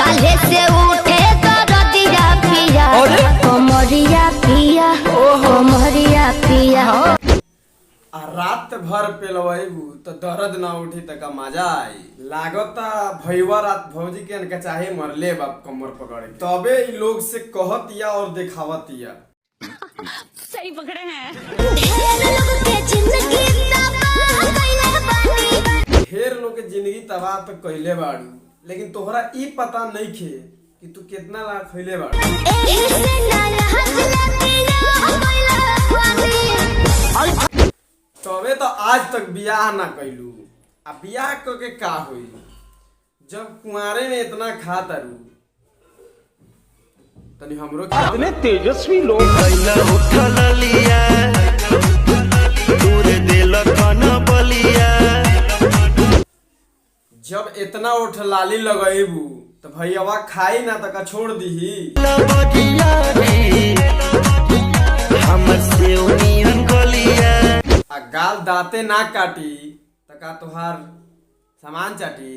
काले से उठे दरदिया पिया कमरिया पिया कमरिया पिया। आ रात भर पेलवैबू तो दर्द ना उठी तक मजा आई। लागता भैया रात भौजी के अनका चाहे मरले बाप कमर पकड़े तबे इ लोग से कहतिया और दिखावतिया। सही पकड़े हैं। ढेर लोग के जिंदगी तबाह तो कइले बाड़ू, लेकिन तोहरा ई पता नहीं खे कि तू कितना लाख खइले बाड़ू। तबे तो आज तक बियाह ना कइलू। आ बियाह करके का होई जब कुंवारे में इतना खा तारू। तनी हमरो इतने तेजस्वी लोग जब इतना उठ लाली लगेबू तो भैयावा खाई ना तक छोड़ दीही। आ गाल दाते ना काटी तका तुहार सामान चाटी।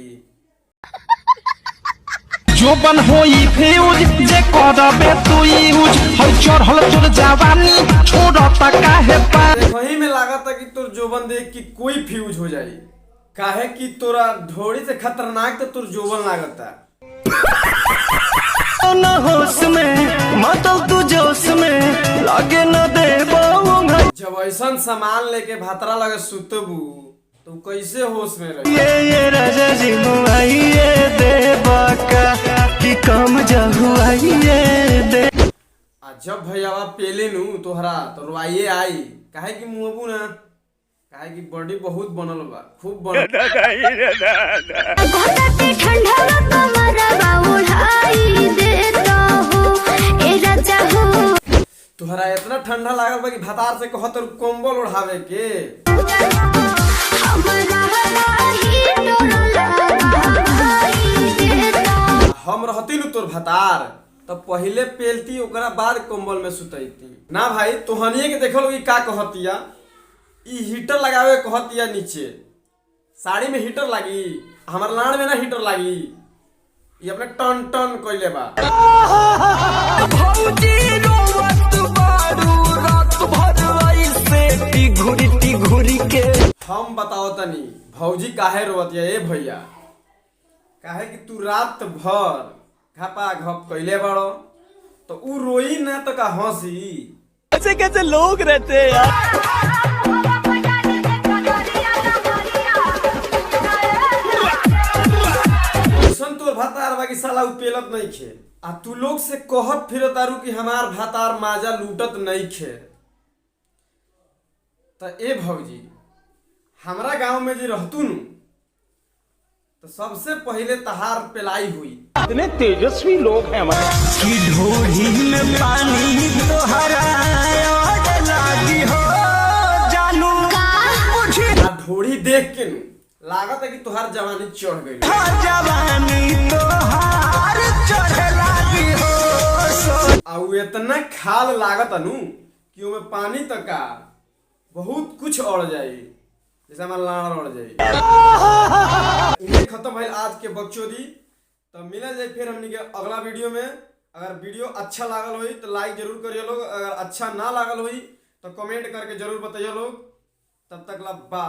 जो बन होई फ्यूज जे करबे तू यूज हर चढ़ल चढ़ जवानी छोड़ता काहे पा। वही में लागता कि तोर जोबन देख कि कोई फ्यूज हो जाई। काहे कि तोरा ढोड़ी से खतरनाक तो तोर जोबन लागता। न होश में मतलब तू जोश में लागे न दे बाऊंगा। जब ऐसा सामान लेके भातरा लगे सुतबू तो कैसे होश में रही। ये राजा जी मुआइए दे बाका कि कम जहुआइए दे। आ जब भैयावा पेले नु तोहरा तो रुआइए आई। काहे कि मुँहबू ना, काहे कि बॉडी बहुत बनल बा, खूब बनल। तोहरा इतना ठंडा लागल बा कि भातार से कहत कंबल ओढ़ावे के। हम रहती नु तोर भतार तो पहले पेलती ओकरा बाद कंबल में सुतैती ना। भाई तोहनिए के देखल कि का कहतिया। ई हीटर लगावे कहतिया नीचे। साड़ी में हीटर लागी, हमार लाड़ में ना हीटर लागी। ये अपने टन टन कइले बा। हम बताओ तनी भौजी काहे रोवतिया ए भैया। काहे कि तू रात भर घपा घप कइले बाड़ो तो उ रोई ना तो का हंसी। ऐसे कैसे लोग रहते हैं यार। तोर भातार बाकी साला उ पेलत नहीं खे। आ तू लोग से कहत फिरत तारू कि हमार भातार माजा लूटत नहीं खे। तो ए भौजी हमरा गांव में जे रहतू नु तो सबसे पहले तहार पेलाई हुई। इतने तेजस्वी लोग हैं हमारे कि ढोली में पानी तोहरा लागी हो जानू। आ ढोड़ी देख के नु लागत है कि तुहार जवानी चढ़ गई। जवानी तोहार चढ़ लागी हो। आ इतना खाल लागत नु कि ओमे पानी तक का बहुत कुछ अड़ जाई, जैसे हमारा लाड़ अड़ जाई। इन्हें खत्म भइल आज के बकचोदी। तो मिला जाए फिर हमनी के अगला वीडियो में। अगर वीडियो अच्छा लागल होई तो लाइक जरूर करिए लोग। अगर अच्छा ना लागल होई तो कमेंट करके जरूर बताइए लोग। तब तक ला बाय।